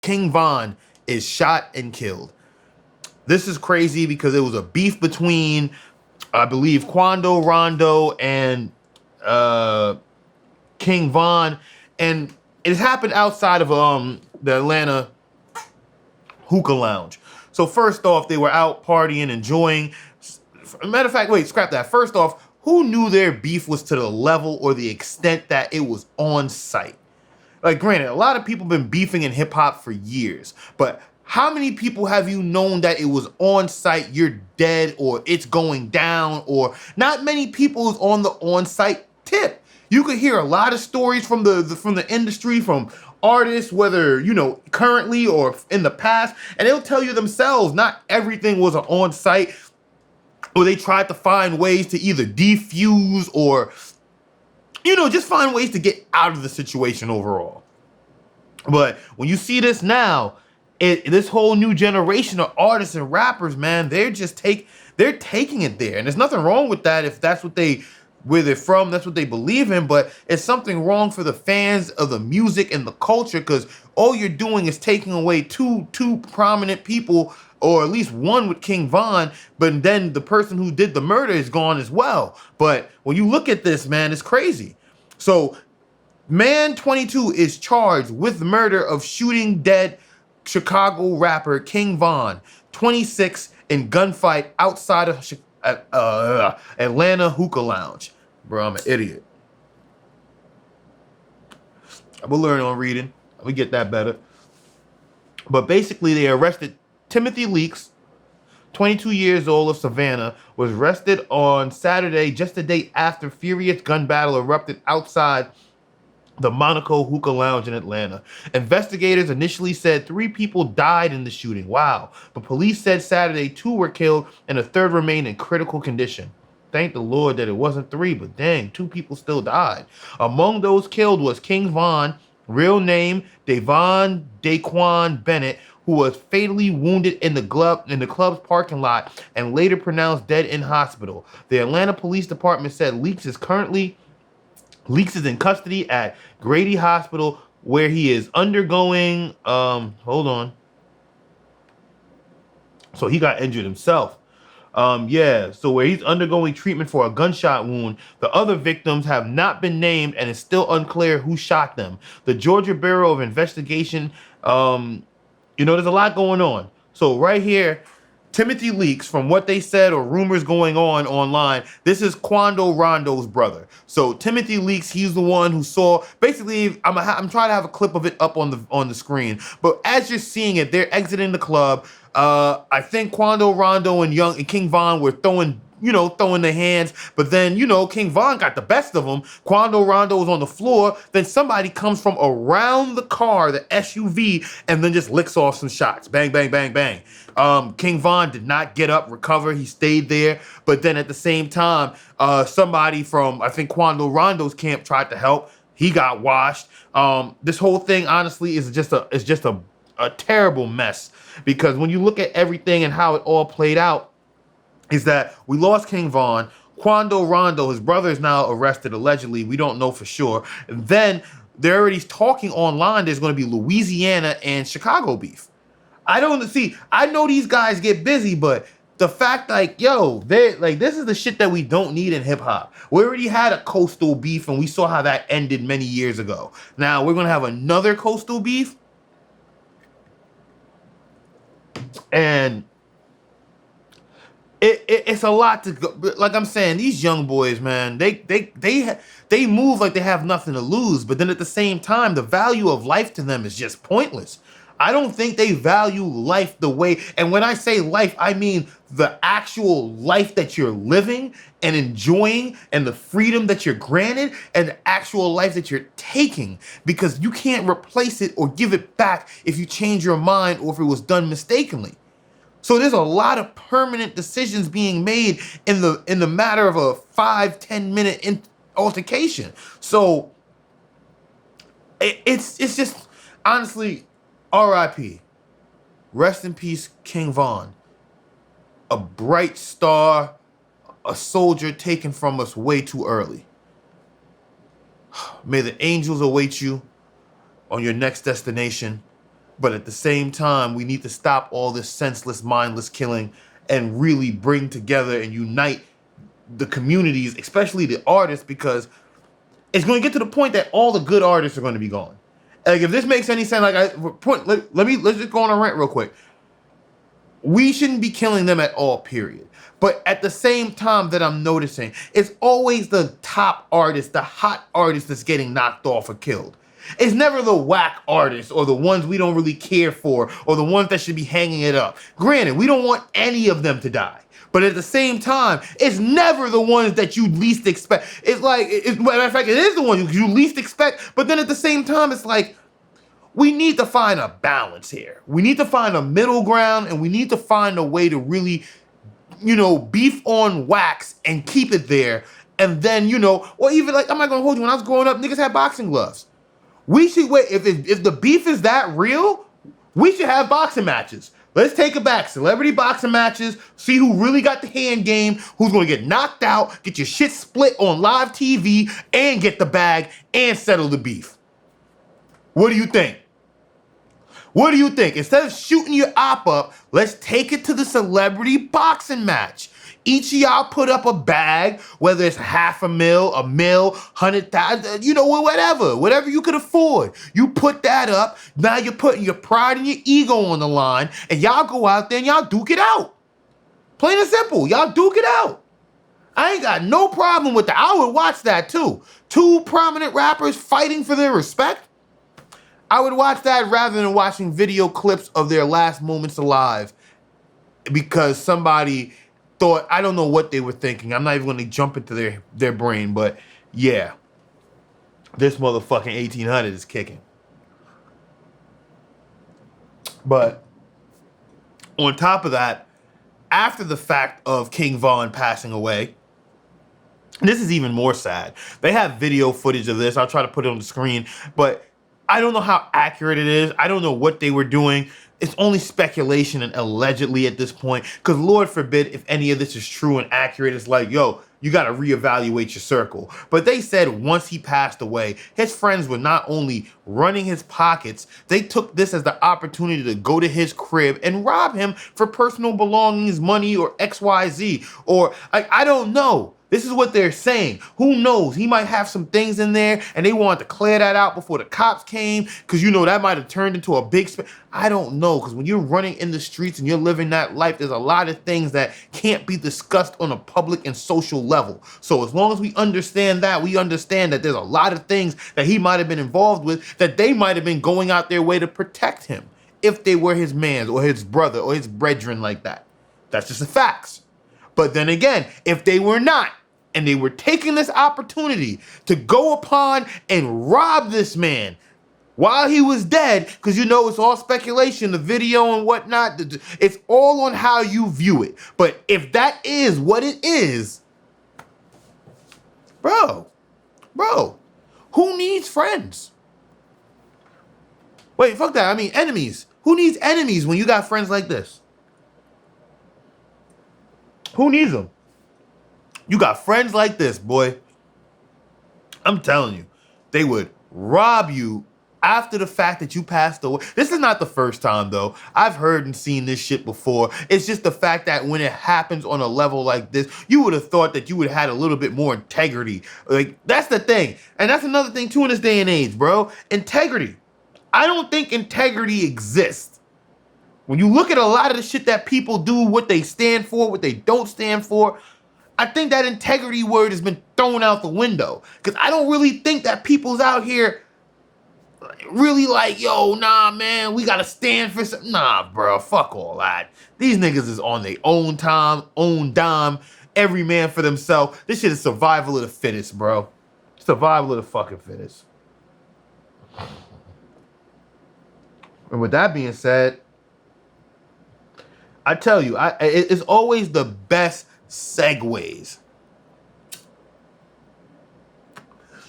King Von is shot and killed. This is crazy because it was a beef between, I believe, Quando Rondo and King Von, and it happened outside of the Atlanta hookah lounge. So first off, they were out partying, enjoying. Matter of fact, wait, scrap that. First off, who knew their beef was to the level or the extent that it was on site? Like, granted, a lot of people been beefing in hip hop for years, but how many people have you known that it was on site, you're dead, or it's going down, or not many people is on the on site tip? You could hear a lot of stories from the industry, from artists, whether, you know, currently or in the past, and they'll tell you themselves not everything was an on site, or they tried to find ways to either defuse or, you know, just find ways to get out of the situation overall. But when you see this now, this whole new generation of artists and rappers, man, they're taking it there. And there's nothing wrong with that if that's where they're from, that's what they believe in, but it's something wrong for the fans of the music and the culture, because all you're doing is taking away two prominent people, or at least one with King Von, but then the person who did the murder is gone as well. But when you look at this, man, it's crazy. So, man 22 is charged with murder of shooting dead Chicago rapper King Von, 26, in gunfight outside of Atlanta hookah lounge. Bro, I'm an idiot. I will learn on reading. We get that better. But basically, they arrested Timothy Leaks, 22 years old, of Savannah, was arrested on Saturday, just a day after furious gun battle erupted outside the Monaco hookah lounge in Atlanta. Investigators initially said 3 people died in the shooting. Wow. But police said Saturday 2 were killed and a third remained in critical condition. Thank the Lord that it wasn't 3, but dang, 2 people still died. Among those killed was King Von, real name Davon Daquan Bennett, who was fatally wounded in the club's parking lot and later pronounced dead in hospital. The Atlanta Police Department said Leaks is in custody at Grady Hospital, where he is undergoing, hold on. So he got injured himself. So where he's undergoing treatment for a gunshot wound. The other victims have not been named, and it's still unclear who shot them. The Georgia Bureau of Investigation, there's a lot going on. So right here, Timothy Leaks, from what they said or rumors going on online, this is Quando Rondo's brother. So Timothy Leaks, he's the one who saw. Basically, I'm trying to have a clip of it up on the screen. But as you're seeing it, they're exiting the club. I think Quando Rondo and King Von were throwing their hands, but then, King Von got the best of them. Quando Rondo was on the floor. Then somebody comes from around the car, the SUV, and then just licks off some shots. Bang, bang, bang, bang. King Von did not get up, recover. He stayed there. But then at the same time, somebody from, I think, Quando Rondo's camp tried to help. He got washed. This whole thing, honestly, is just a terrible mess, because when you look at everything and how it all played out, is that we lost King Von. Quando Rondo, his brother, is now arrested, allegedly. We don't know for sure. And then they're already talking online. There's going to be Louisiana and Chicago beef. I know these guys get busy, but the fact, this is the shit that we don't need in hip hop. We already had a coastal beef, and we saw how that ended many years ago. Now we're going to have another coastal beef. And it's a lot to go. Like I'm saying, these young boys, man, they move like they have nothing to lose, but then at the same time, the value of life to them is just pointless. I don't think they value life the way, and when I say life, I mean the actual life that you're living and enjoying, and the freedom that you're granted, and the actual life that you're taking, because you can't replace it or give it back if you change your mind or if it was done mistakenly. So there's a lot of permanent decisions being made in the matter of a 5-10 minute altercation. So it's just, honestly, R.I.P. Rest in peace, King Von. A bright star, a soldier taken from us way too early. May the angels await you on your next destination. But at the same time, we need to stop all this senseless, mindless killing and really bring together and unite the communities, especially the artists, because it's going to get to the point that all the good artists are going to be gone. Like, if this makes any sense, let's just go on a rant real quick. We shouldn't be killing them at all, period. But at the same time that I'm noticing, it's always the top artist, the hot artist that's getting knocked off or killed. It's never the whack artists or the ones we don't really care for or the ones that should be hanging it up. Granted, we don't want any of them to die. But at the same time, it's never the ones that you least expect. It's like, matter of fact, it is the ones you least expect. But then at the same time, it's like, we need to find a balance here. We need to find a middle ground, and we need to find a way to really, beef on wax and keep it there. And then, or even like, I'm not gonna hold you. When I was growing up, niggas had boxing gloves. We should wait. If the beef is that real, we should have boxing matches. Let's take it back. Celebrity boxing matches. See who really got the hand game, who's going to get knocked out, get your shit split on live TV, and get the bag and settle the beef. What do you think? What do you think? Instead of shooting your op up, let's take it to the celebrity boxing match. Each of y'all put up a bag, whether it's $500,000, $1 million, 100,000, whatever you could afford. You put that up. Now you're putting your pride and your ego on the line, and y'all go out there and y'all duke it out. Plain and simple, y'all duke it out. I ain't got no problem with that. I would watch that too. Two prominent rappers fighting for their respect. I would watch that rather than watching video clips of their last moments alive because somebody thought, I don't know what they were thinking. I'm not even going to jump into their brain, but yeah, this motherfucking 1800 is kicking. But on top of that, after the fact of King Von passing away, this is even more sad. They have video footage of this. I'll try to put it on the screen, but I don't know how accurate it is. I don't know what they were doing. It's only speculation and allegedly at this point, because Lord forbid if any of this is true and accurate, it's like, yo, you got to reevaluate your circle. But they said once he passed away, his friends were not only running his pockets, they took this as the opportunity to go to his crib and rob him for personal belongings, money, or XYZ. Or I don't know. This is what they're saying. Who knows? He might have some things in there and they wanted to clear that out before the cops came because, that might have turned into a big... I don't know, because when you're running in the streets and you're living that life, there's a lot of things that can't be discussed on a public and social level. So as long as we understand that, we understand that there's a lot of things that he might have been involved with that they might have been going out their way to protect him if they were his mans or his brother or his brethren like that. That's just the facts. But then again, if they were not, and they were taking this opportunity to go upon and rob this man while he was dead, because it's all speculation, the video and whatnot, it's all on how you view it. But if that is what it is, bro, who needs friends? Wait, fuck that. I mean, enemies. Who needs enemies when you got friends like this? Who needs them? You got friends like this, boy. I'm telling you, they would rob you after the fact that you passed away. This is not the first time, though. I've heard and seen this shit before. It's just the fact that when it happens on a level like this, you would have thought that you would have had a little bit more integrity. Like, that's the thing. And that's another thing, too, in this day and age, bro. Integrity. I don't think integrity exists. When you look at a lot of the shit that people do, what they stand for, what they don't stand for, I think that integrity word has been thrown out the window. Because I don't really think that people's out here really like, yo, nah, man, we got to stand for something. Nah, bro, fuck all that. These niggas is on their own time, own dime, every man for themselves. This shit is survival of the fittest, bro. Survival of the fucking fittest. And with that being said, I tell you, it's always the best segues